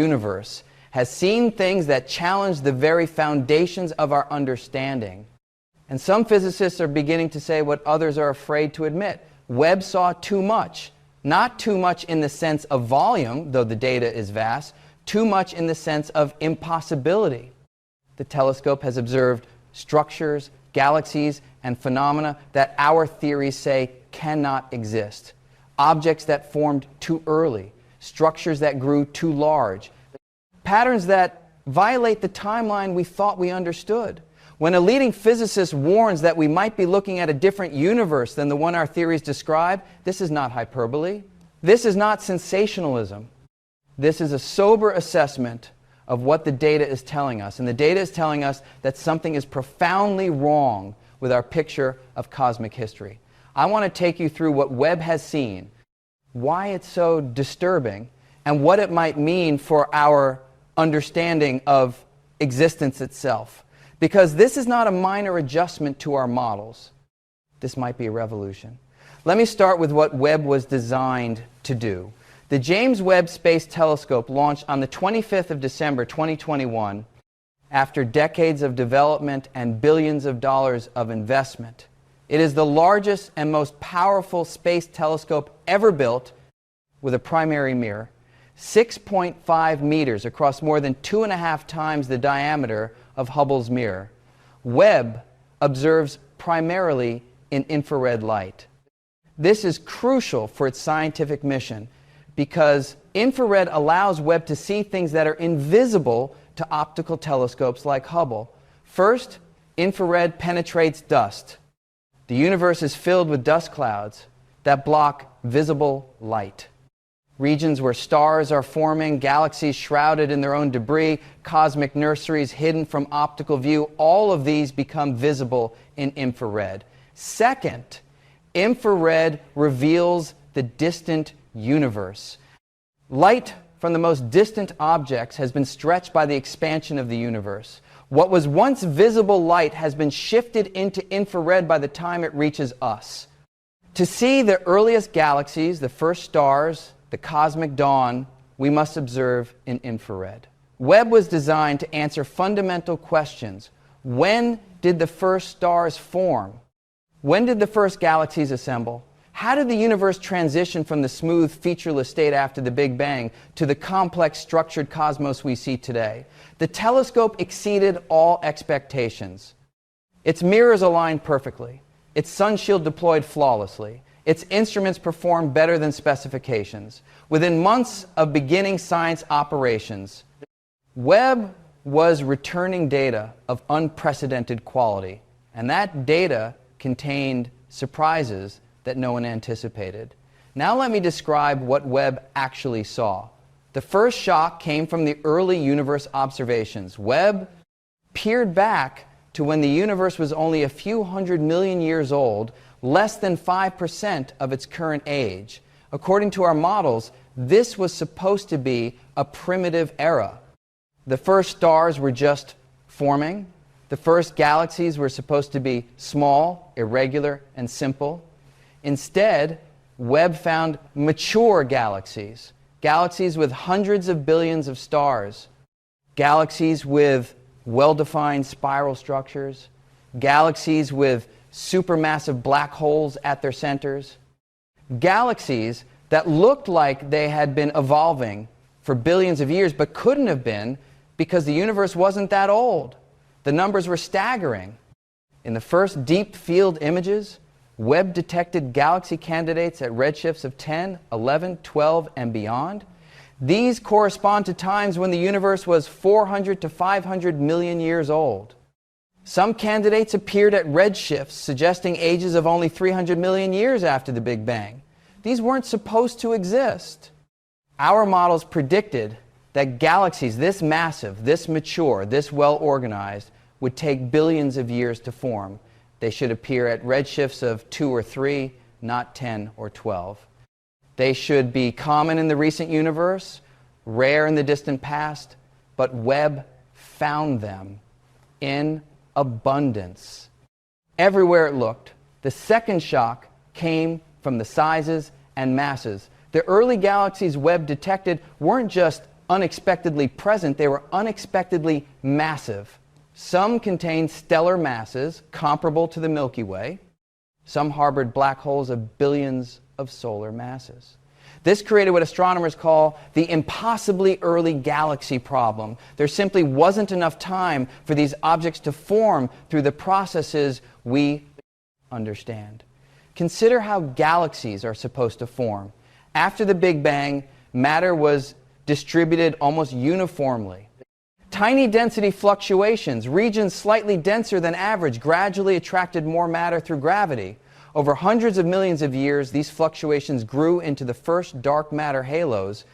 universe has seen things that challenge the very foundations of our understanding. And some physicists are beginning to say what others are afraid to admit. Webb saw too much. Not too much in the sense of volume, though the data is vast, too much in the sense of impossibility. The telescope has observed structures, galaxies, and phenomena that our theories say cannot exist. Objects that formed too early, structures that grew too large, patterns that violate the timeline we thought we understood. When a leading physicist warns that we might be looking at a different universe than the one our theories describe, this is not hyperbole. This is not sensationalism. This is a sober assessment of what the data is telling us. And the data is telling us that something is profoundly wrong with our picture of cosmic history. I want to take you through what Webb has seen, why it's so disturbing, and what it might mean for our understanding of existence itself. Because this is not a minor adjustment to our models. This might be a revolution. Let me start with what Webb was designed to do. The James Webb Space Telescope launched on the 25th of December 2021 after decades of development and billions of dollars of investment. It is the largest and most powerful space telescope ever built with a primary mirror, 6.5 meters across more than 2.5 times the diameter of Hubble's mirror. Webb observes primarily in infrared light. This is crucial for its scientific mission because infrared allows Webb to see things that are invisible to optical telescopes like Hubble. First, infrared penetrates dust. The universe is filled with dust clouds that block visible light. Regions where stars are forming, galaxies shrouded in their own debris, cosmic nurseries hidden from optical view, all of these become visible in infrared. Second, infrared reveals the distant universe. Light from the most distant objects has been stretched by the expansion of the universe. What was once visible light has been shifted into infrared by the time it reaches us. To see the earliest galaxies, the first stars, the cosmic dawn, we must observe in infrared. Webb was designed to answer fundamental questions. When did the first stars form? When did the first galaxies assemble? How did the universe transition from the smooth, featureless state after the Big Bang to the complex, structured cosmos we see today? The telescope exceeded all expectations. Its mirrors aligned perfectly. Its sun shield deployed flawlessly. Its instruments performed better than specifications. Within months of beginning science operations, Webb was returning data of unprecedented quality, and that data contained surprises that no one anticipated. Now let me describe what Webb actually saw. The first shock came from the early universe observations. Webb peered back to when the universe was only a few 100 million years old, less than 5% of its current age. According to our models, this was supposed to be a primitive era. The first stars were just forming. The first galaxies were supposed to be small, irregular, and simple. Instead, Webb found mature galaxies, galaxies with hundreds of billions of stars, galaxies with well-defined spiral structures, galaxies with supermassive black holes at their centers, galaxies that looked like they had been evolving for billions of years but couldn't have been because the universe wasn't that old. The numbers were staggering. In the first deep field images, Webb detected galaxy candidates at redshifts of 10, 11, 12, and beyond. These correspond to times when the universe was 400 to 500 million years old. Some candidates appeared at redshifts, suggesting ages of only 300 million years after the Big Bang. These weren't supposed to exist. Our models predicted that galaxies this massive, this mature, this well-organized would take billions of years to form. They should appear at redshifts of 2 or 3, not 10 or 12. They should be common in the recent universe, rare in the distant past, but Webb found them in abundance. Everywhere it looked, the second shock came from the sizes and masses. The early galaxies Webb detected weren't just unexpectedly present, they were unexpectedly massive. Some contained stellar masses comparable to the Milky Way. Some harbored black holes of billions of solar masses. This created what astronomers call the impossibly early galaxy problem. There simply wasn't enough time for these objects to form through the processes we understand. Consider how galaxies are supposed to form. After the Big Bang, matter was distributed almost uniformly. Tiny density fluctuations, regions slightly denser than average, gradually attracted more matter through gravity. Over hundreds of millions of years, these fluctuations grew into the first dark matter halos.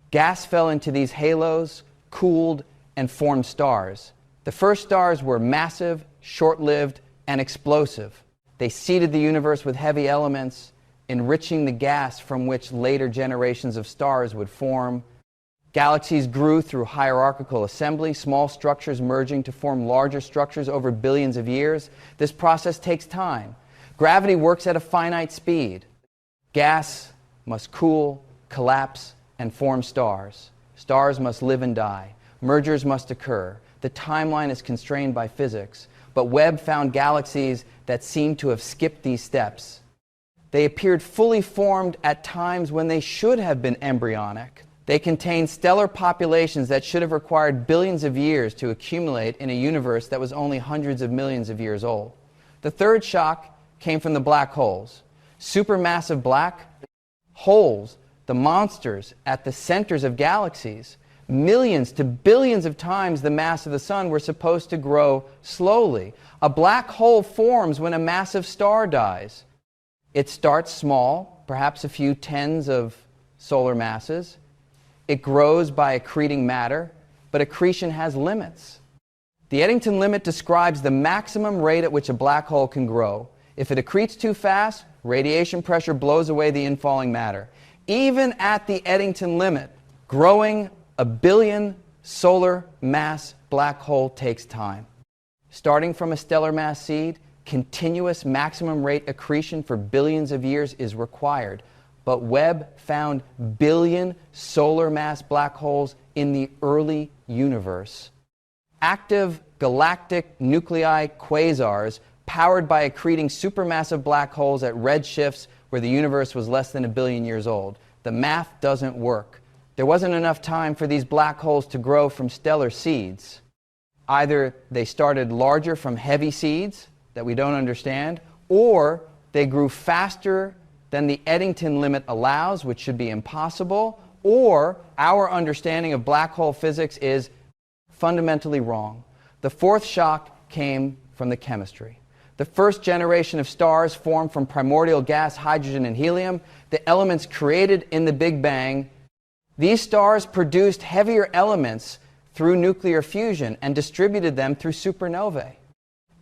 Gas fell into these halos, cooled, and formed stars. The first stars were massive, short-lived, and explosive. They seeded the universe with heavy elements, enriching the gas from which later generations of stars would form. Galaxies grew through hierarchical assembly, small structures merging to form larger structures over billions of years. This process takes time. Gravity works at a finite speed. Gas must cool, collapse, and form stars. Stars must live and die. Mergers must occur. The timeline is constrained by physics. But Webb found galaxies that seemed to have skipped these steps. They appeared fully formed at times when they should have been embryonic. They contained stellar populations that should have required billions of years to accumulate in a universe that was only hundreds of millions of years old. The third shock came from the black holes. Supermassive black holes, the monsters at the centers of galaxies, millions to billions of times the mass of the sun, were supposed to grow slowly. A black hole forms when a massive star dies. It starts small, perhaps a few tens of solar masses. It grows by accreting matter, but accretion has limits. The Eddington limit describes the maximum rate at which a black hole can grow. If it accretes too fast, radiation pressure blows away the infalling matter. Even at the Eddington limit, growing a billion solar mass black hole takes time. Starting from a stellar mass seed, continuous maximum rate accretion for billions of years is required. But Webb found billion solar mass black holes in the early universe. Active galactic nuclei quasars powered by accreting supermassive black holes at redshifts where the universe was less than a billion years old. The math doesn't work. There wasn't enough time for these black holes to grow from stellar seeds. Either they started larger from heavy seeds that we don't understand, or they grew faster than the Eddington limit allows, which should be impossible, or our understanding of black hole physics is fundamentally wrong. The fourth shock came from the chemistry. The first generation of stars formed from primordial gas, hydrogen, and helium, the elements created in the Big Bang. These stars produced heavier elements through nuclear fusion and distributed them through supernovae.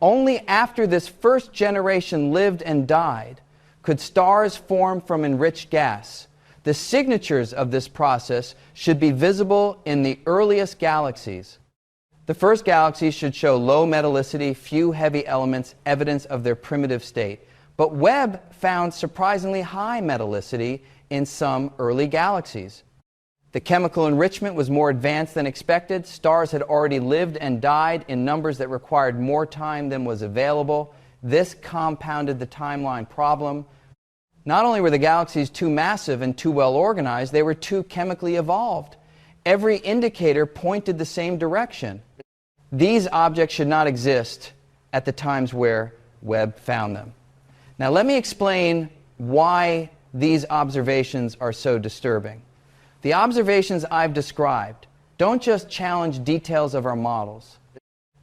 Only after this first generation lived and died could stars form from enriched gas. The signatures of this process should be visible in the earliest galaxies. The first galaxies should show low metallicity, few heavy elements, evidence of their primitive state. But Webb found surprisingly high metallicity in some early galaxies. The chemical enrichment was more advanced than expected. Stars had already lived and died in numbers that required more time than was available. This compounded the timeline problem. Not only were the galaxies too massive and too well organized, they were too chemically evolved. Every indicator pointed the same direction. These objects should not exist at the times where Webb found them. Now let me explain why these observations are so disturbing. The observations I've described don't just challenge details of our models.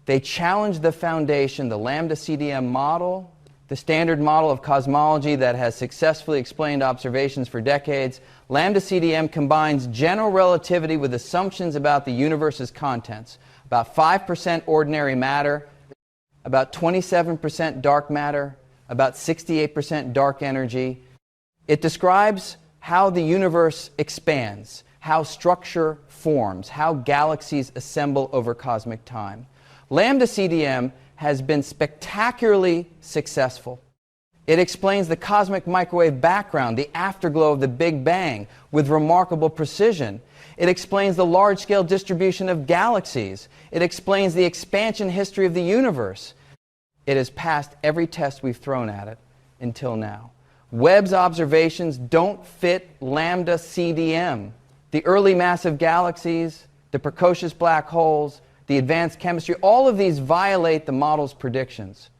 They challenge the foundation, the Lambda CDM model, the standard model of cosmology that has successfully explained observations for decades. Lambda CDM combines general relativity with assumptions about the universe's contents. About 5% ordinary matter, about 27% dark matter, about 68% dark energy. It describes how the universe expands, how structure forms, how galaxies assemble over cosmic time. Lambda CDM has been spectacularly successful. It explains the cosmic microwave background, the afterglow of the Big Bang, with remarkable precision. It explains the large-scale distribution of galaxies. It explains the expansion history of the universe. It has passed every test we've thrown at it until now. Webb's observations don't fit Lambda CDM. The early massive galaxies, the precocious black holes, the advanced chemistry, all of these violate the model's predictions.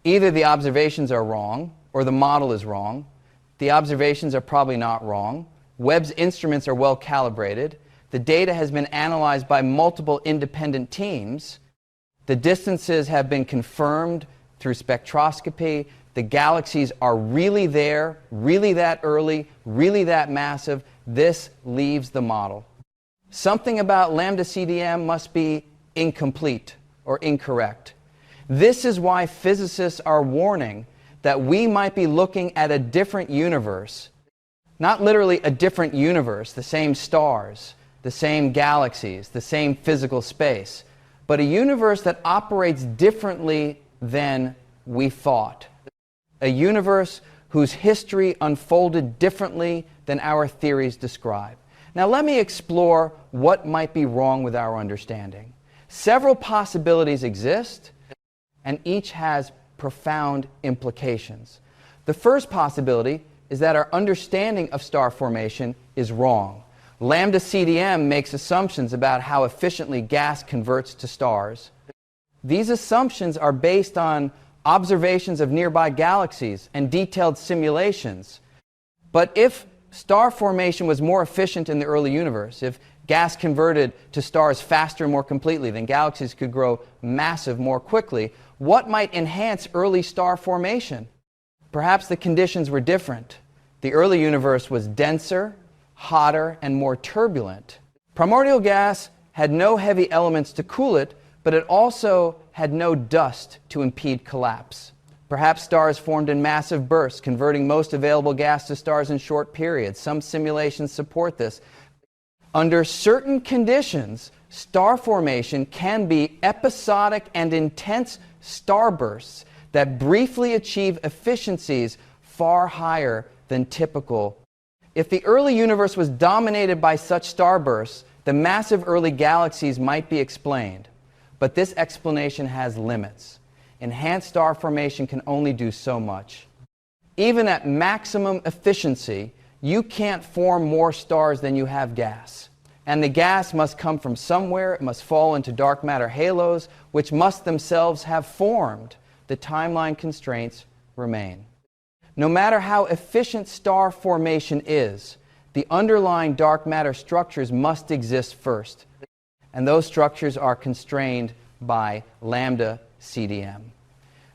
Either the observations are wrong or the model is wrong. The observations are probably not wrong. Webb's instruments are well calibrated. The data has been analyzed by multiple independent teams. The distances have been confirmed through spectroscopy. The galaxies are really there, really that early, really that massive. This leaves the model. Something about Lambda CDM must be incomplete or incorrect. This is why physicists are warning that we might be looking at a different universe. Not literally a different universe, the same stars, the same galaxies, the same physical space, but a universe that operates differently than we thought. A universe whose history unfolded differently than our theories describe. Now let me explore what might be wrong with our understanding. Several possibilities exist, and each has profound implications. The first possibility is that our understanding of star formation is wrong. Lambda CDM makes assumptions about how efficiently gas converts to stars. These assumptions are based on observations of nearby galaxies and detailed simulations. But if star formation was more efficient in the early universe, if gas converted to stars faster and more completely, then galaxies could grow massive more quickly, what might enhance early star formation? Perhaps the conditions were different. The early universe was denser, hotter, and more turbulent. Primordial gas had no heavy elements to cool it, but it also had no dust to impede collapse. Perhaps stars formed in massive bursts, converting most available gas to stars in short periods. Some simulations support this. Under certain conditions, star formation can be episodic and intense starbursts that briefly achieve efficiencies far higher than typical. If the early universe was dominated by such starbursts, the massive early galaxies might be explained. But this explanation has limits. Enhanced star formation can only do so much. Even at maximum efficiency, you can't form more stars than you have gas. And the gas must come from somewhere. It must fall into dark matter halos, which must themselves have formed. The timeline constraints remain. No matter how efficient star formation is, the underlying dark matter structures must exist first. And those structures are constrained by Lambda CDM.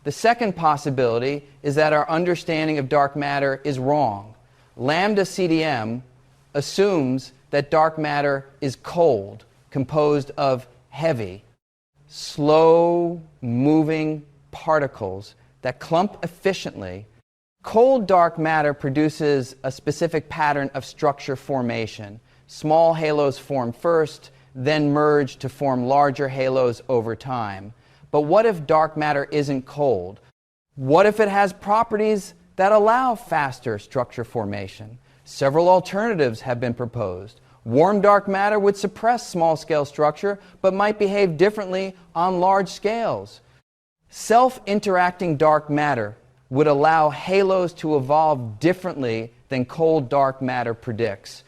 The second possibility is that our understanding of dark matter is wrong. Lambda CDM assumes that dark matter is cold, composed of heavy, slow-moving particles that clump efficiently. Cold dark matter produces a specific pattern of structure formation. Small halos form first, then merge to form larger halos over time. But what if dark matter isn't cold? What if it has properties that allow faster structure formation? Several alternatives have been proposed. Warm dark matter would suppress small-scale structure, but might behave differently on large scales. Self-interacting dark matter would allow halos to evolve differently than cold dark matter predicts.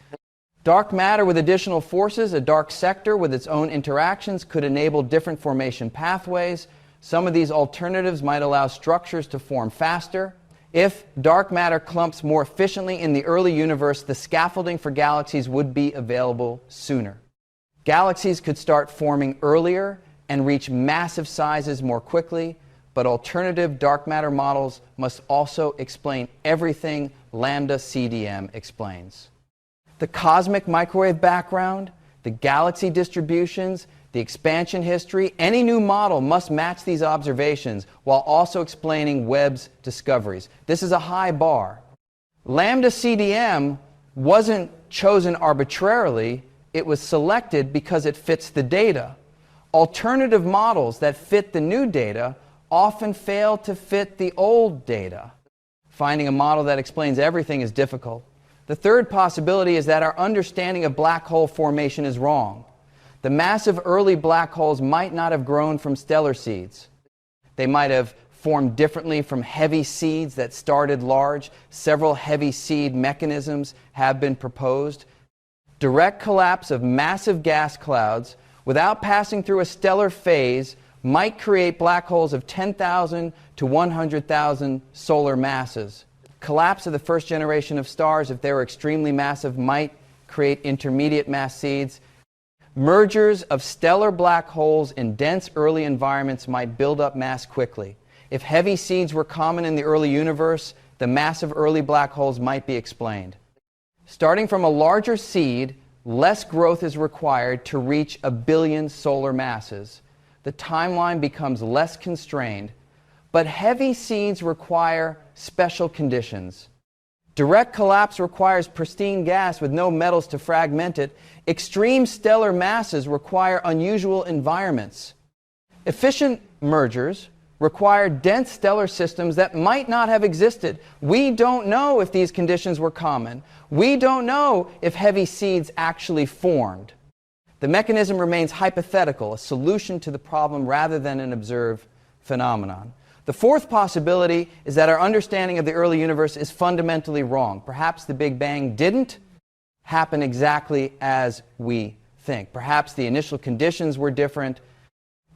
Dark matter with additional forces, a dark sector with its own interactions, could enable different formation pathways. Some of these alternatives might allow structures to form faster. If dark matter clumps more efficiently in the early universe, the scaffolding for galaxies would be available sooner. Galaxies could start forming earlier and reach massive sizes more quickly, but alternative dark matter models must also explain everything Lambda CDM explains. The cosmic microwave background, the galaxy distributions, the expansion history, any new model must match these observations while also explaining Webb's discoveries. This is a high bar. Lambda CDM wasn't chosen arbitrarily. It was selected because it fits the data. Alternative models that fit the new data often fail to fit the old data. Finding a model that explains everything is difficult. The third possibility is that our understanding of black hole formation is wrong. The massive early black holes might not have grown from stellar seeds. They might have formed differently from heavy seeds that started large. Several heavy seed mechanisms have been proposed. Direct collapse of massive gas clouds without passing through a stellar phase might create black holes of 10,000 to 100,000 solar masses. Collapse of the first generation of stars, if they were extremely massive, might create intermediate mass seeds. Mergers of stellar black holes in dense early environments might build up mass quickly. If heavy seeds were common in the early universe, the massive early black holes might be explained. Starting from a larger seed, less growth is required to reach 1 billion solar masses. The timeline becomes less constrained, but heavy seeds require special conditions. Direct collapse requires pristine gas with no metals to fragment it. Extreme stellar masses require unusual environments. Efficient mergers require dense stellar systems that might not have existed. We don't know if these conditions were common. We don't know if heavy seeds actually formed. The mechanism remains hypothetical, a solution to the problem rather than an observed phenomenon. The fourth possibility is that our understanding of the early universe is fundamentally wrong. Perhaps the Big Bang didn't happen exactly as we think. Perhaps the initial conditions were different.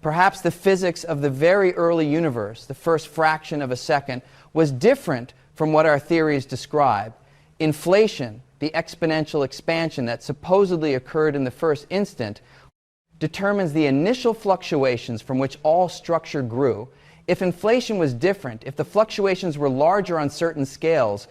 Perhaps the physics of the very early universe, the first fraction of a second, was different from what our theories describe. Inflation, the exponential expansion that supposedly occurred in the first instant, determines the initial fluctuations from which all structure grew. If inflation was different, if the fluctuations were larger on certain scales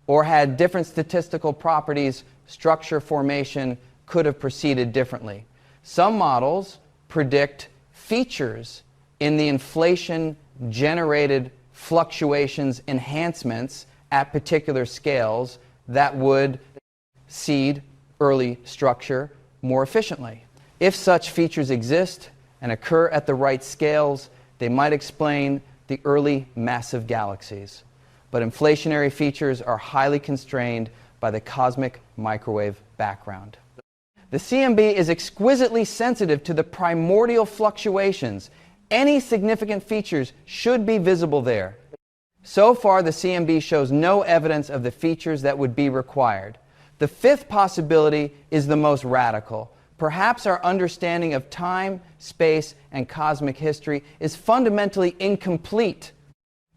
or had different statistical properties, structure formation could have proceeded differently. Some models predict features in the inflation-generated fluctuations, enhancements at particular scales that would seed early structure more efficiently. If such features exist and occur at the right scales, they might explain the early massive galaxies. But inflationary features are highly constrained by the cosmic microwave background. The CMB is exquisitely sensitive to the primordial fluctuations. Any significant features should be visible there. So far, the CMB shows no evidence of the features that would be required. The fifth possibility is the most radical. Perhaps our understanding of time, space, and cosmic history is fundamentally incomplete.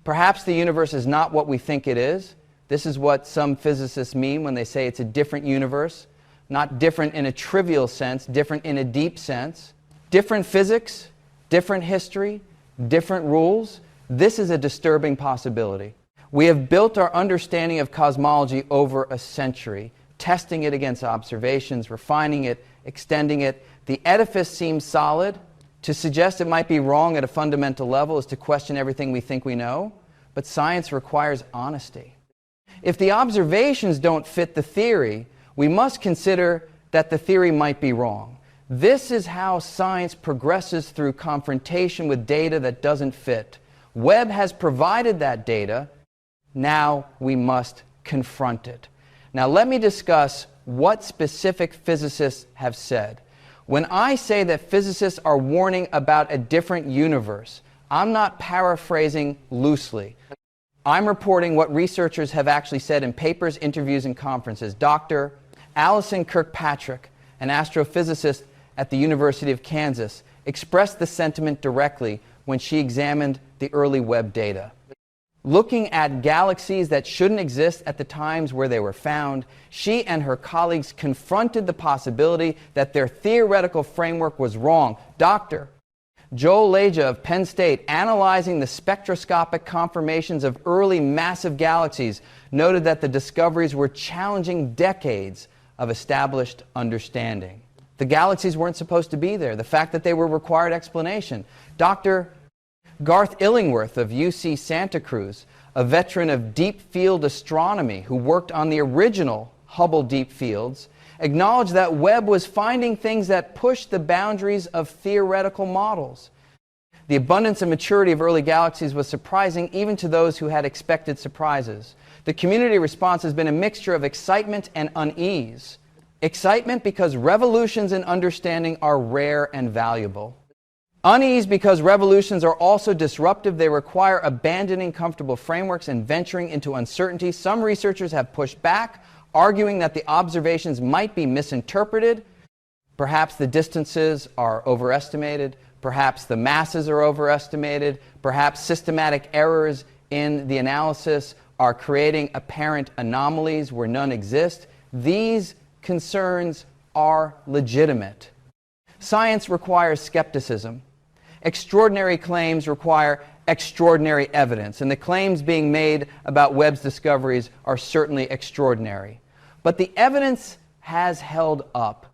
Perhaps the universe is not what we think it is. This is what some physicists mean when they say it's a different universe. Not different in a trivial sense, different in a deep sense. Different physics, different history, different rules. This is a disturbing possibility. We have built our understanding of cosmology over a century, testing it against observations, refining it, extending it. The edifice seems solid. To suggest it might be wrong at a fundamental level is to question everything we think we know. But science requires honesty. If the observations don't fit the theory, we must consider that the theory might be wrong. This is how science progresses through confrontation with data that doesn't fit. Webb has provided that data. Now we must confront it. Now let me discuss what specific physicists have said. When I say that physicists are warning about a different universe, I'm not paraphrasing loosely. I'm reporting what researchers have actually said in papers, interviews, and conferences. Dr. Alison Kirkpatrick, an astrophysicist at the University of Kansas, expressed the sentiment directly when she examined the early Webb data. Looking at galaxies that shouldn't exist at the times where they were found, she and her colleagues confronted the possibility that their theoretical framework was wrong. Dr. Joel Leja of Penn State, analyzing the spectroscopic conformations of early massive galaxies, noted that the discoveries were challenging decades of established understanding. The galaxies weren't supposed to be there. The fact that they were required explanation. Dr. Garth Illingworth of UC Santa Cruz, a veteran of deep field astronomy who worked on the original Hubble deep fields, acknowledged that Webb was finding things that pushed the boundaries of theoretical models. The abundance and maturity of early galaxies was surprising even to those who had expected surprises. The community response has been a mixture of excitement and unease. Excitement because revolutions in understanding are rare and valuable. Unease because revolutions are also disruptive. They require abandoning comfortable frameworks and venturing into uncertainty. Some researchers have pushed back, arguing that the observations might be misinterpreted. Perhaps the distances are overestimated. Perhaps the masses are overestimated. Perhaps systematic errors in the analysis are creating apparent anomalies where none exist. These concerns are legitimate. Science requires skepticism. Extraordinary claims require extraordinary evidence, and the claims being made about Webb's discoveries are certainly extraordinary. But the evidence has held up.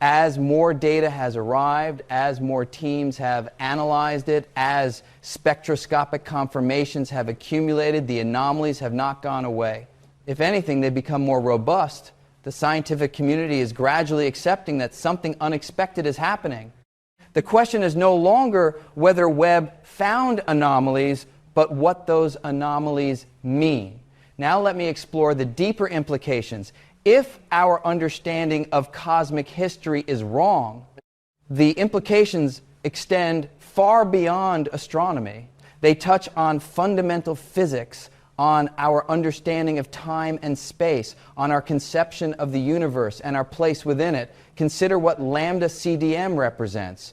As more data has arrived, as more teams have analyzed it, as spectroscopic confirmations have accumulated, the anomalies have not gone away. If anything, they've become more robust. The scientific community is gradually accepting that something unexpected is happening. The question is no longer whether Webb found anomalies, but what those anomalies mean. Now let me explore the deeper implications. If our understanding of cosmic history is wrong, the implications extend far beyond astronomy. They touch on fundamental physics, on our understanding of time and space, on our conception of the universe and our place within it. Consider what Lambda CDM represents.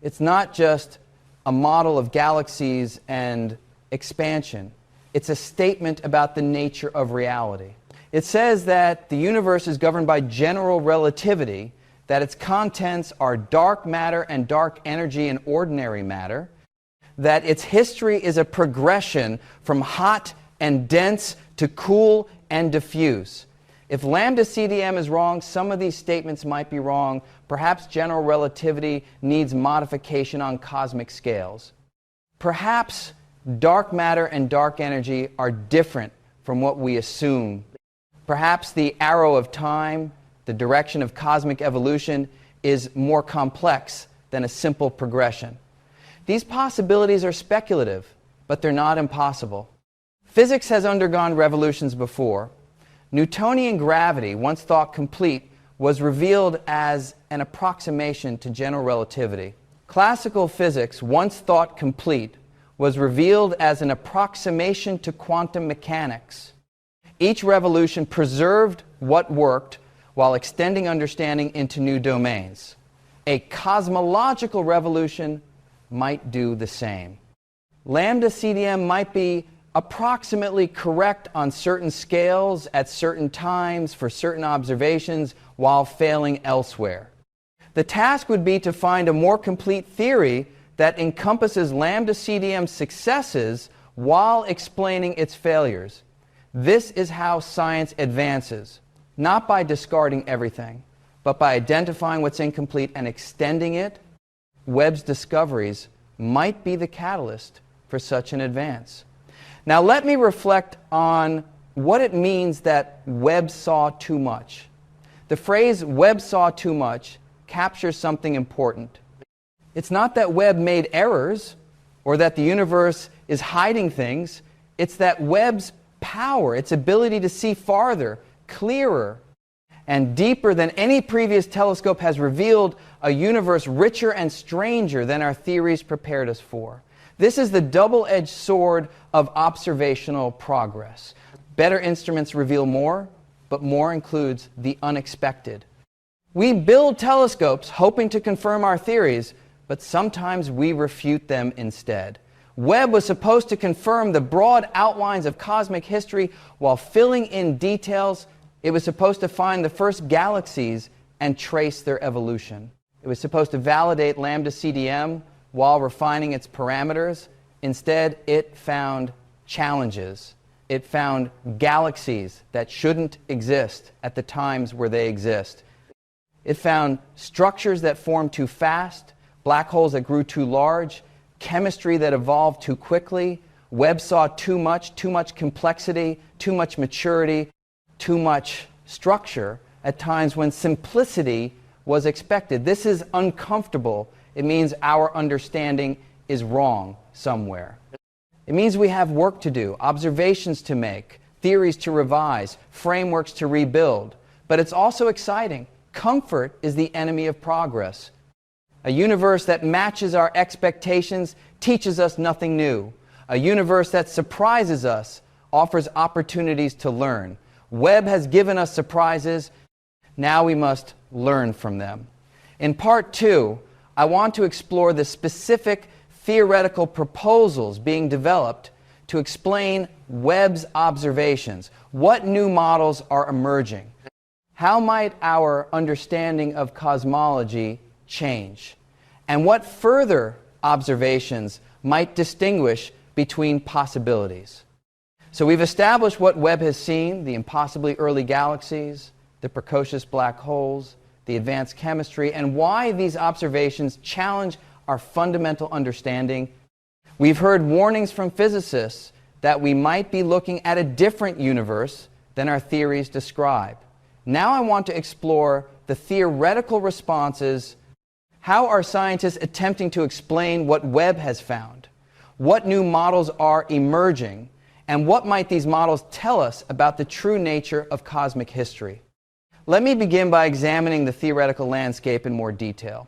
It's not just a model of galaxies and expansion. It's a statement about the nature of reality. It says that the universe is governed by general relativity, that its contents are dark matter and dark energy and ordinary matter, that its history is a progression from hot and dense to cool and diffuse. If Lambda CDM is wrong, some of these statements might be wrong. Perhaps general relativity needs modification on cosmic scales. Perhaps dark matter and dark energy are different from what we assume. Perhaps the arrow of time, the direction of cosmic evolution, is more complex than a simple progression. These possibilities are speculative, but they're not impossible. Physics has undergone revolutions before. Newtonian gravity, once thought complete, was revealed as an approximation to general relativity. Classical physics, once thought complete, was revealed as an approximation to quantum mechanics. Each revolution preserved what worked while extending understanding into new domains. A cosmological revolution might do the same. Lambda CDM might be approximately correct on certain scales at certain times for certain observations while failing elsewhere. The task would be to find a more complete theory that encompasses Lambda CDM's successes while explaining its failures. This is how science advances, not by discarding everything, but by identifying what's incomplete and extending it. Webb's discoveries might be the catalyst for such an advance. Now let me reflect on what it means that Webb saw too much. The phrase Webb saw too much captures something important. It's not that Webb made errors or that the universe is hiding things. It's that Webb's power, its ability to see farther, clearer, and deeper than any previous telescope has revealed a universe richer and stranger than our theories prepared us for. This is the double-edged sword of observational progress. Better instruments reveal more, but more includes the unexpected. We build telescopes hoping to confirm our theories, but sometimes we refute them instead. Webb was supposed to confirm the broad outlines of cosmic history while filling in details. It was supposed to find the first galaxies and trace their evolution. It was supposed to validate Lambda CDM while refining its parameters. Instead, it found challenges. It found galaxies that shouldn't exist at the times where they exist. It found structures that formed too fast, black holes that grew too large, chemistry that evolved too quickly. Webb saw too much complexity, too much maturity, too much structure at times when simplicity was expected. This is uncomfortable. It means our understanding is wrong somewhere. It means we have work to do, observations to make, theories to revise, frameworks to rebuild. But it's also exciting. Comfort is the enemy of progress. A universe that matches our expectations teaches us nothing new. A universe that surprises us offers opportunities to learn. Webb has given us surprises. Now we must learn from them. In part 2, I want to explore the specific theoretical proposals being developed to explain Webb's observations. What new models are emerging? How might our understanding of cosmology change? And what further observations might distinguish between possibilities? So we've established what Webb has seen, the impossibly early galaxies, the precocious black holes, the advanced chemistry, and why these observations challenge our fundamental understanding. We've heard warnings from physicists that we might be looking at a different universe than our theories describe. Now I want to explore the theoretical responses. How are scientists attempting to explain what Webb has found? What new models are emerging? And what might these models tell us about the true nature of cosmic history? Let me begin by examining the theoretical landscape in more detail.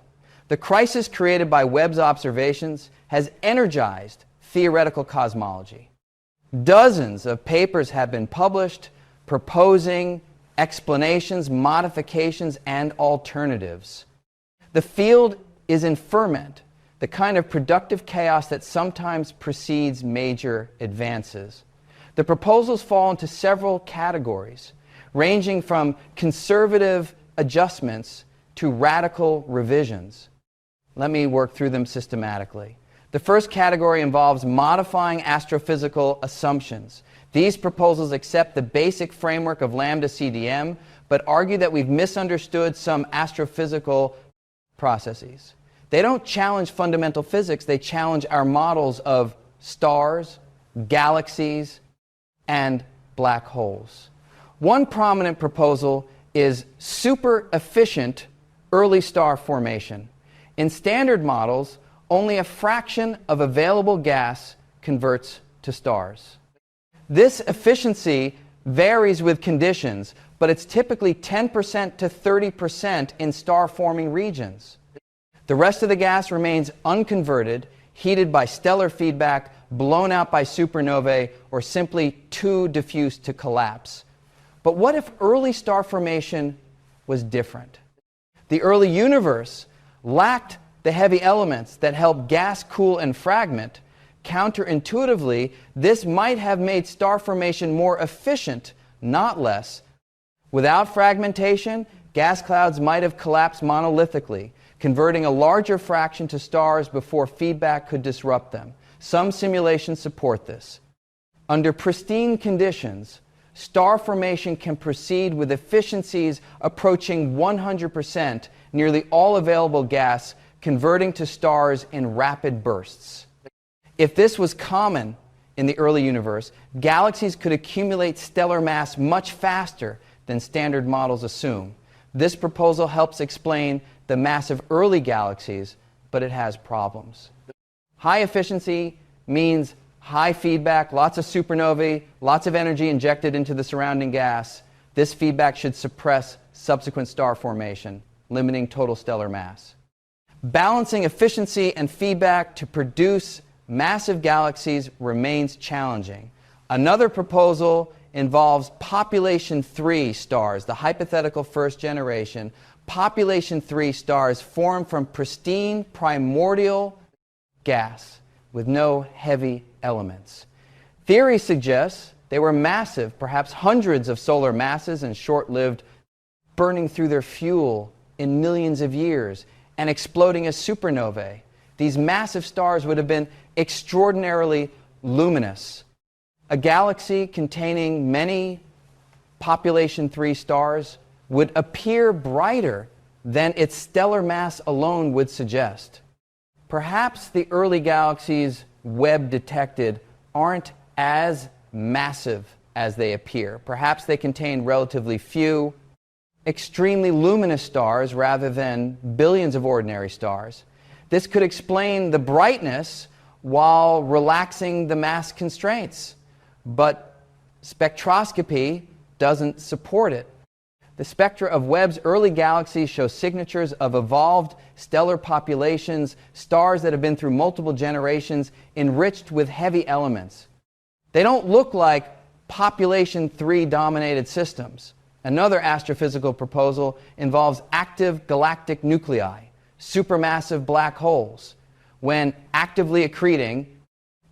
The crisis created by Webb's observations has energized theoretical cosmology. Dozens of papers have been published proposing explanations, modifications, and alternatives. The field is in ferment, the kind of productive chaos that sometimes precedes major advances. The proposals fall into several categories, ranging from conservative adjustments to radical revisions. Let me work through them systematically. The first category involves modifying astrophysical assumptions. These proposals accept the basic framework of Lambda CDM, but argue that we've misunderstood some astrophysical processes. They don't challenge fundamental physics, they challenge our models of stars, galaxies, and black holes. One prominent proposal is super efficient early star formation. In standard models, only a fraction of available gas converts to stars. This efficiency varies with conditions, but it's typically 10% to 30% in star-forming regions. The rest of the gas remains unconverted, heated by stellar feedback, blown out by supernovae, or simply too diffuse to collapse. But what if early star formation was different? The early universe lacked the heavy elements that help gas cool and fragment. Counterintuitively, this might have made star formation more efficient, not less. Without fragmentation, gas clouds might have collapsed monolithically, converting a larger fraction to stars before feedback could disrupt them. Some simulations support this. Under pristine conditions, star formation can proceed with efficiencies approaching 100%, nearly all available gas converting to stars in rapid bursts. If this was common in the early universe, galaxies could accumulate stellar mass much faster than standard models assume. This proposal helps explain the massive early galaxies, but it has problems. High efficiency means high feedback, lots of supernovae, lots of energy injected into the surrounding gas. This feedback should suppress subsequent star formation, limiting total stellar mass. Balancing efficiency and feedback to produce massive galaxies remains challenging. Another proposal involves population 3 stars, the hypothetical first generation. Population 3 stars form from pristine primordial gas with no heavy elements. Theory suggests they were massive, perhaps hundreds of solar masses and short-lived, burning through their fuel in millions of years and exploding as supernovae. These massive stars would have been extraordinarily luminous. A galaxy containing many population 3 stars would appear brighter than its stellar mass alone would suggest. Perhaps the early galaxies Webb detected aren't as massive as they appear. Perhaps they contain relatively few extremely luminous stars rather than billions of ordinary stars. This could explain the brightness while relaxing the mass constraints. But Spectroscopy doesn't support it. The spectra of Webb's early galaxies show signatures of evolved stellar populations, stars that have been through multiple generations, enriched with heavy elements. They don't look like population 3 dominated systems. Another astrophysical proposal involves active galactic nuclei, supermassive black holes, when actively accreting,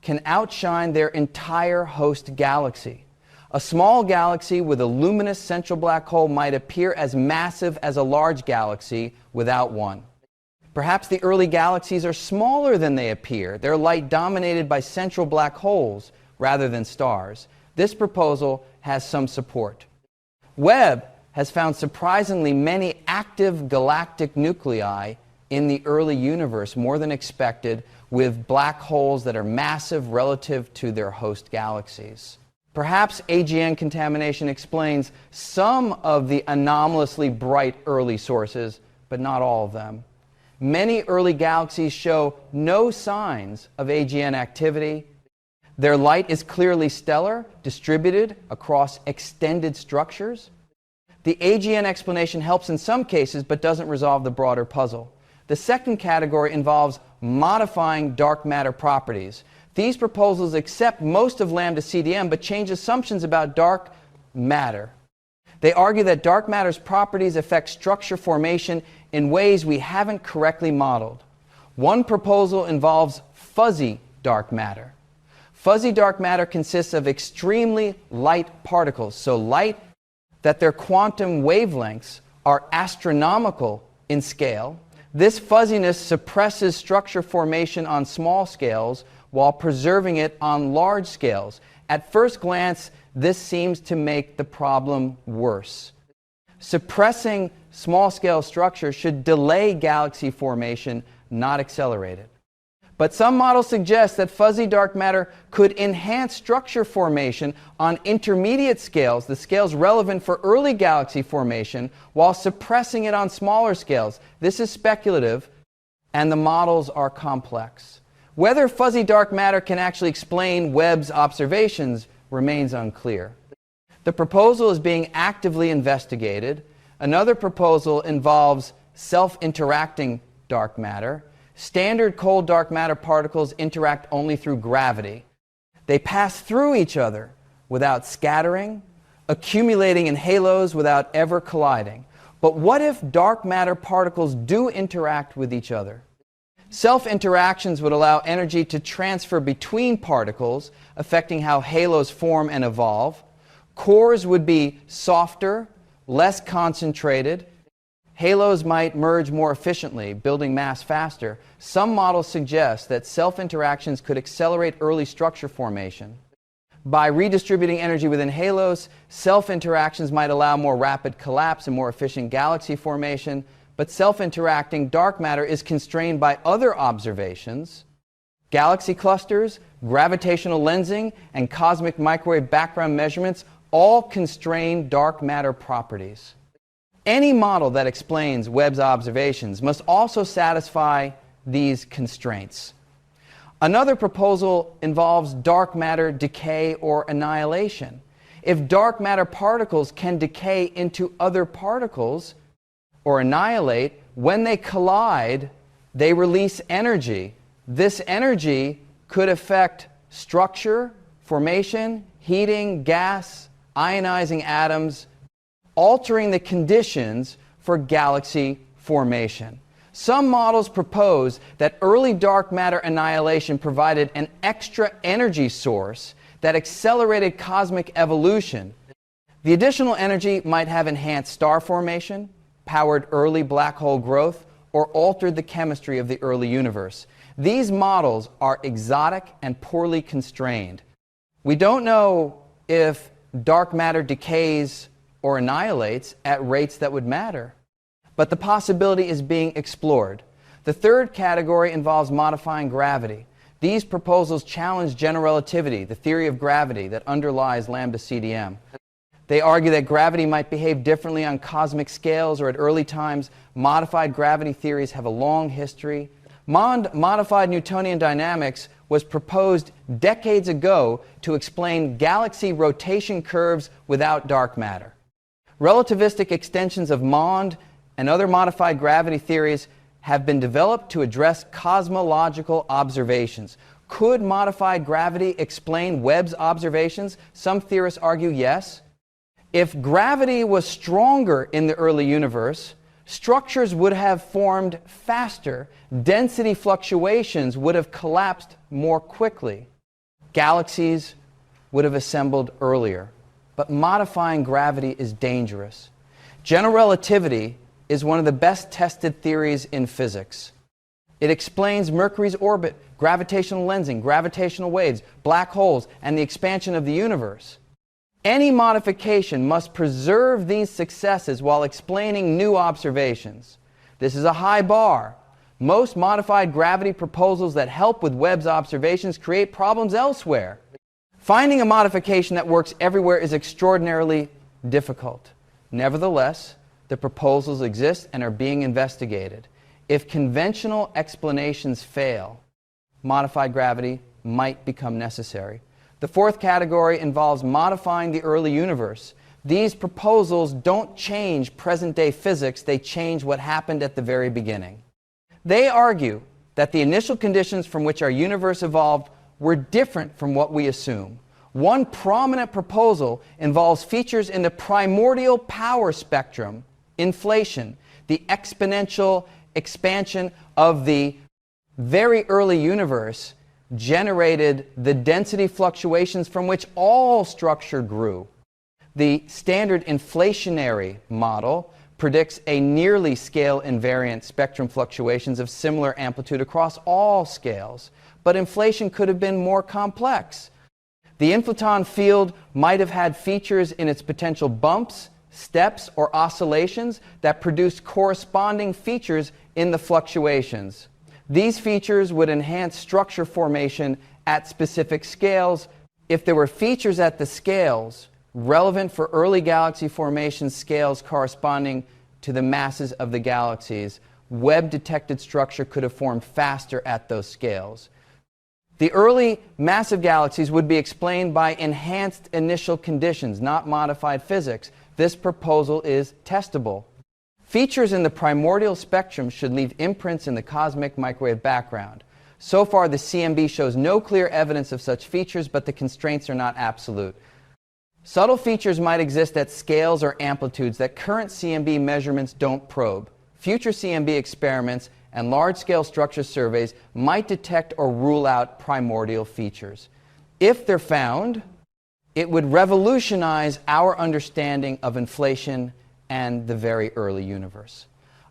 can outshine their entire host galaxy. A small galaxy with a luminous central black hole might appear as massive as a large galaxy without one. Perhaps the early galaxies are smaller than they appear, their light dominated by central black holes rather than stars. This proposal has some support. Webb has found surprisingly many active galactic nuclei in the early universe, more than expected, with black holes that are massive relative to their host galaxies. Perhaps AGN contamination explains some of the anomalously bright early sources, but not all of them. Many early galaxies show no signs of AGN activity. Their light is clearly stellar, distributed across extended structures. The AGN explanation helps in some cases, but doesn't resolve the broader puzzle. The second category involves modifying dark matter properties. These proposals accept most of Lambda CDM, but change assumptions about dark matter. They argue that dark matter's properties affect structure formation in ways we haven't correctly modeled. One proposal involves fuzzy dark matter. Fuzzy dark matter consists of extremely light particles, so light that their quantum wavelengths are astronomical in scale. This fuzziness suppresses structure formation on small scales while preserving it on large scales. At first glance, this seems to make the problem worse. Suppressing small-scale structure should delay galaxy formation, not accelerate it. But some models suggest that fuzzy dark matter could enhance structure formation on intermediate scales, the scales relevant for early galaxy formation, while suppressing it on smaller scales. This is speculative, and the models are complex. Whether fuzzy dark matter can actually explain Webb's observations remains unclear. The proposal is being actively investigated. Another proposal involves self-interacting dark matter. Standard cold dark matter particles interact only through gravity. They pass through each other without scattering, accumulating in halos without ever colliding. But what if dark matter particles do interact with each other? Self-interactions would allow energy to transfer between particles, affecting how halos form and evolve. Cores would be softer, less concentrated. Halos might merge more efficiently, building mass faster. Some models suggest that self-interactions could accelerate early structure formation. By redistributing energy within halos, self-interactions might allow more rapid collapse and more efficient galaxy formation. But self-interacting dark matter is constrained by other observations. Galaxy clusters, gravitational lensing, and cosmic microwave background measurements all constrain dark matter properties. Any model that explains Webb's observations must also satisfy these constraints. Another proposal involves dark matter decay or annihilation. If dark matter particles can decay into other particles, or annihilate, when they collide, they release energy. This energy could affect structure, formation, heating, gas, ionizing atoms, altering the conditions for galaxy formation. Some models propose that early dark matter annihilation provided an extra energy source that accelerated cosmic evolution. The additional energy might have enhanced star formation, powered early black hole growth, or altered the chemistry of the early universe. These models are exotic and poorly constrained. We don't know if dark matter decays or annihilates at rates that would matter, but the possibility is being explored. The third category involves modifying gravity. These proposals challenge general relativity, the theory of gravity that underlies Lambda CDM. They argue that gravity might behave differently on cosmic scales or at early times. Modified gravity theories have a long history. Modified Newtonian dynamics was proposed decades ago to explain galaxy rotation curves without dark matter. Relativistic extensions of Mond and other modified gravity theories have been developed to address cosmological observations. Could modified gravity explain Webb's observations? Some theorists argue yes. If gravity was stronger in the early universe, structures would have formed faster, density fluctuations would have collapsed more quickly, galaxies would have assembled earlier. But modifying gravity is dangerous. General relativity is one of the best tested theories in physics. It explains Mercury's orbit, gravitational lensing, gravitational waves, black holes, and the expansion of the universe. Any modification must preserve these successes while explaining new observations. This is a high bar. Most modified gravity proposals that help with Webb's observations create problems elsewhere. Finding a modification that works everywhere is extraordinarily difficult. Nevertheless, the proposals exist and are being investigated. If conventional explanations fail, modified gravity might become necessary. The fourth category involves modifying the early universe. These proposals don't change present-day physics, they change what happened at the very beginning. They argue that the initial conditions from which our universe evolved were different from what we assume. One prominent proposal involves features in the primordial power spectrum, inflation, the exponential expansion of the very early universe generated the density fluctuations from which all structure grew. The standard inflationary model predicts a nearly scale invariant spectrum fluctuations of similar amplitude across all scales, but inflation could have been more complex. The inflaton field might have had features in its potential bumps, steps, or oscillations that produced corresponding features in the fluctuations. These features would enhance structure formation at specific scales. If there were features at the scales relevant for early galaxy formation scales corresponding to the masses of the galaxies, Webb-detected structure could have formed faster at those scales. The early massive galaxies would be explained by enhanced initial conditions, not modified physics. This proposal is testable. Features in the primordial spectrum should leave imprints in the cosmic microwave background. So far, the CMB shows no clear evidence of such features, but the constraints are not absolute. Subtle features might exist at scales or amplitudes that current CMB measurements don't probe. Future CMB experiments and large-scale structure surveys might detect or rule out primordial features. If they're found, it would revolutionize our understanding of inflation and the very early universe.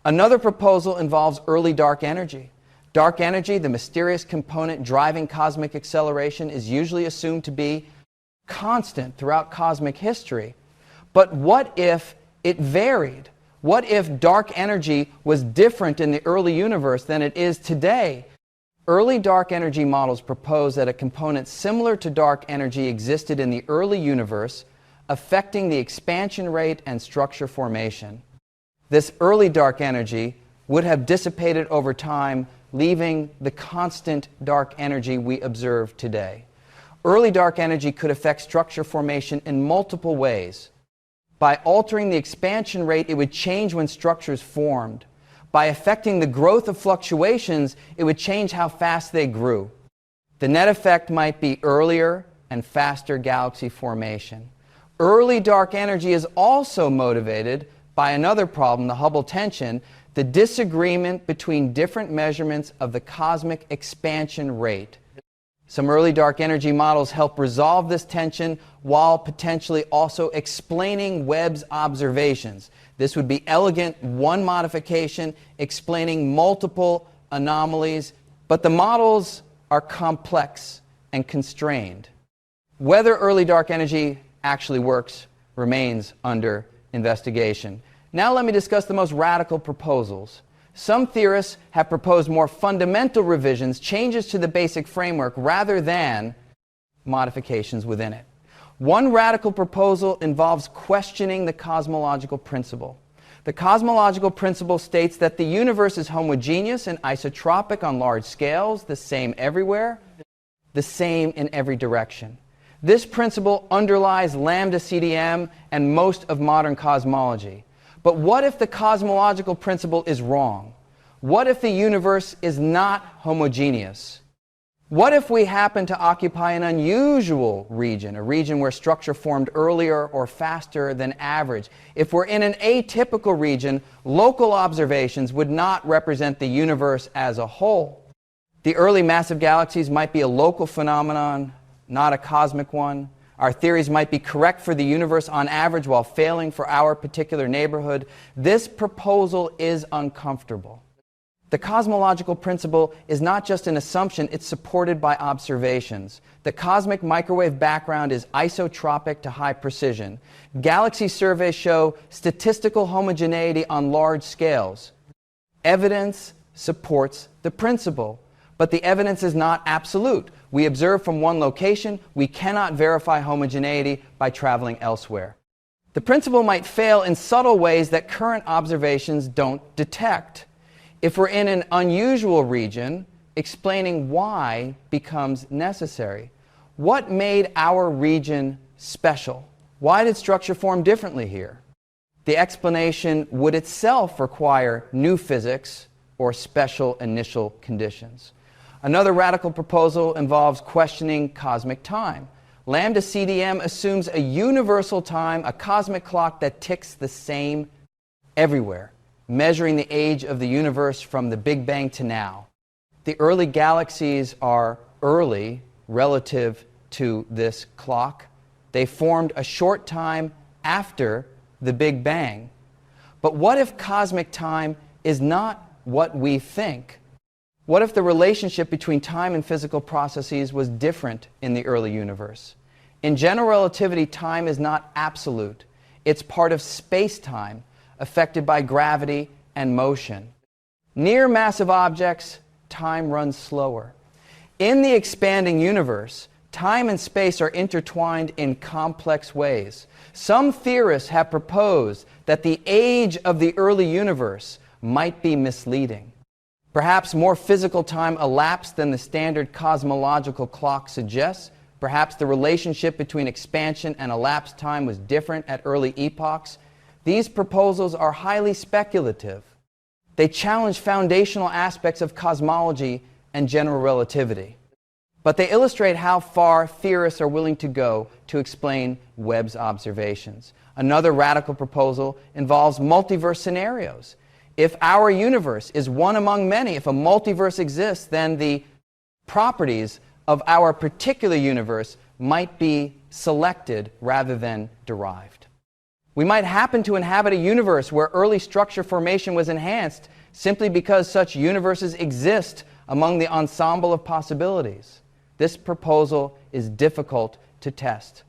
Another proposal involves early dark energy. Dark energy, the mysterious component driving cosmic acceleration, is usually assumed to be constant throughout cosmic history. But what if it varied? What if dark energy was different in the early universe than it is today? Early dark energy models propose that a component similar to dark energy existed in the early universe, affecting the expansion rate and structure formation. This early dark energy would have dissipated over time, leaving the constant dark energy we observe today. Early dark energy could affect structure formation in multiple ways. By altering the expansion rate, it would change when structures formed. By affecting the growth of fluctuations, it would change how fast they grew. The net effect might be earlier and faster galaxy formation. Early dark energy is also motivated by another problem, the Hubble tension, the disagreement between different measurements of the cosmic expansion rate. Some early dark energy models help resolve this tension while potentially also explaining Webb's observations. This would be elegant one modification explaining multiple anomalies, but the models are complex and constrained. Whether early dark energy actually works remains under investigation. Now let me discuss the most radical proposals. Some theorists have proposed more fundamental revisions, changes to the basic framework, rather than modifications within it. One radical proposal involves questioning the cosmological principle. The cosmological principle states that the universe is homogeneous and isotropic on large scales, the same everywhere, the same in every direction. This principle underlies Lambda CDM and most of modern cosmology. But what if the cosmological principle is wrong? What if the universe is not homogeneous? What if we happen to occupy an unusual region, a region where structure formed earlier or faster than average? If we're in an atypical region, local observations would not represent the universe as a whole. The early massive galaxies might be a local phenomenon, not a cosmic one. Our theories might be correct for the universe on average while failing for our particular neighborhood. This proposal is uncomfortable. The cosmological principle is not just an assumption, it's supported by observations. The cosmic microwave background is isotropic to high precision. Galaxy surveys show statistical homogeneity on large scales. Evidence supports the principle, but the evidence is not absolute. We observe from one location, we cannot verify homogeneity by traveling elsewhere. The principle might fail in subtle ways that current observations don't detect. If we're in an unusual region, explaining why becomes necessary. What made our region special? Why did structure form differently here? The explanation would itself require new physics or special initial conditions. Another radical proposal involves questioning cosmic time. Lambda CDM assumes a universal time, a cosmic clock that ticks the same everywhere, measuring the age of the universe from the Big Bang to now. The early galaxies are early relative to this clock. They formed a short time after the Big Bang. But what if cosmic time is not what we think? What if the relationship between time and physical processes was different in the early universe? In general relativity, time is not absolute. It's part of space-time, affected by gravity and motion. Near massive objects, time runs slower. In the expanding universe, time and space are intertwined in complex ways. Some theorists have proposed that the age of the early universe might be misleading. Perhaps more physical time elapsed than the standard cosmological clock suggests. Perhaps the relationship between expansion and elapsed time was different at early epochs. These proposals are highly speculative. They challenge foundational aspects of cosmology and general relativity. But they illustrate how far theorists are willing to go to explain Webb's observations. Another radical proposal involves multiverse scenarios. If our universe is one among many, if a multiverse exists, then the properties of our particular universe might be selected rather than derived. We might happen to inhabit a universe where early structure formation was enhanced simply because such universes exist among the ensemble of possibilities. This proposal is difficult to test.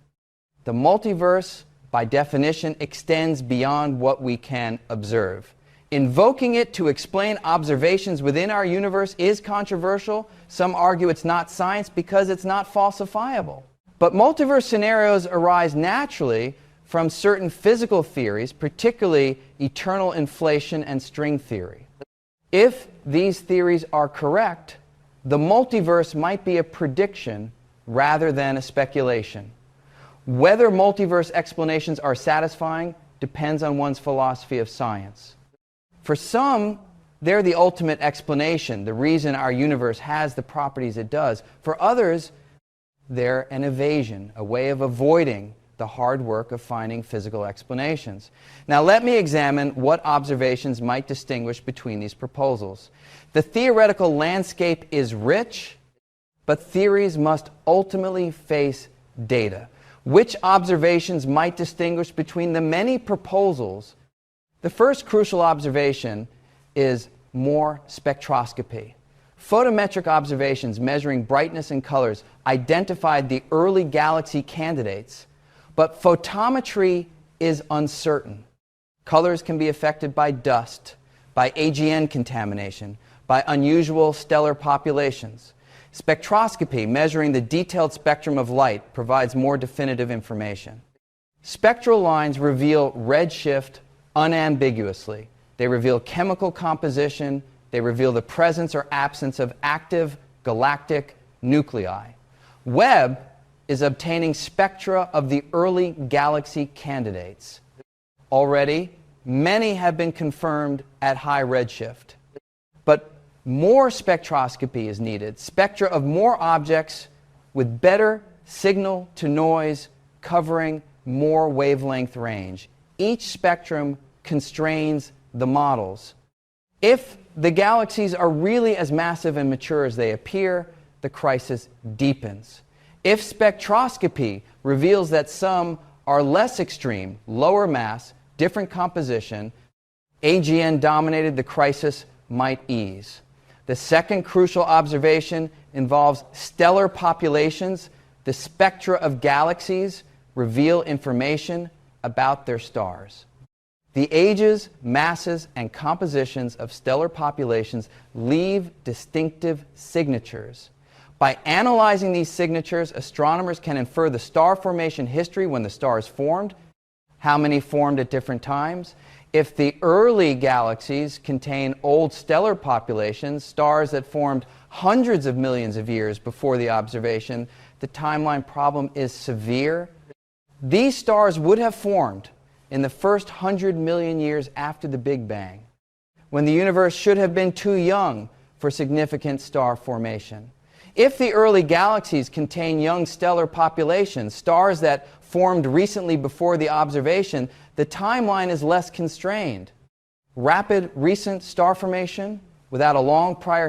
The multiverse, by definition, extends beyond what we can observe. Invoking it to explain observations within our universe is controversial. Some argue it's not science because it's not falsifiable. But multiverse scenarios arise naturally from certain physical theories, particularly eternal inflation and string theory. If these theories are correct, the multiverse might be a prediction rather than a speculation. Whether multiverse explanations are satisfying depends on one's philosophy of science. For some, they're the ultimate explanation, the reason our universe has the properties it does. For others, they're an evasion, a way of avoiding the hard work of finding physical explanations. Now let me examine what observations might distinguish between these proposals. The theoretical landscape is rich, but theories must ultimately face data. Which observations might distinguish between the many proposals? The first crucial observation is more spectroscopy. Photometric observations measuring brightness and colors identified the early galaxy candidates, but photometry is uncertain. Colors can be affected by dust, by AGN contamination, by unusual stellar populations. Spectroscopy, measuring the detailed spectrum of light, provides more definitive information. Spectral lines reveal redshift unambiguously. They reveal chemical composition. They reveal the presence or absence of active galactic nuclei. Webb is obtaining spectra of the early galaxy candidates. Already, many have been confirmed at high redshift. But more spectroscopy is needed, spectra of more objects with better signal-to-noise covering more wavelength range. Each spectrum constrains the models. If the galaxies are really as massive and mature as they appear, the crisis deepens. If spectroscopy reveals that some are less extreme, lower mass, different composition, AGN dominated, the crisis might ease. The second crucial observation involves stellar populations. The spectra of galaxies reveal information about their stars. The ages, masses, and compositions of stellar populations leave distinctive signatures. By analyzing these signatures, astronomers can infer the star formation history when the stars formed, how many formed at different times. If the early galaxies contain old stellar populations, stars that formed hundreds of millions of years before the observation, the timeline problem is severe. These stars would have formed in the first 100 million years after the Big Bang, when the universe should have been too young for significant star formation. If the early galaxies contain young stellar populations, stars that formed recently before the observation, the timeline is less constrained. Rapid recent star formation without a long prior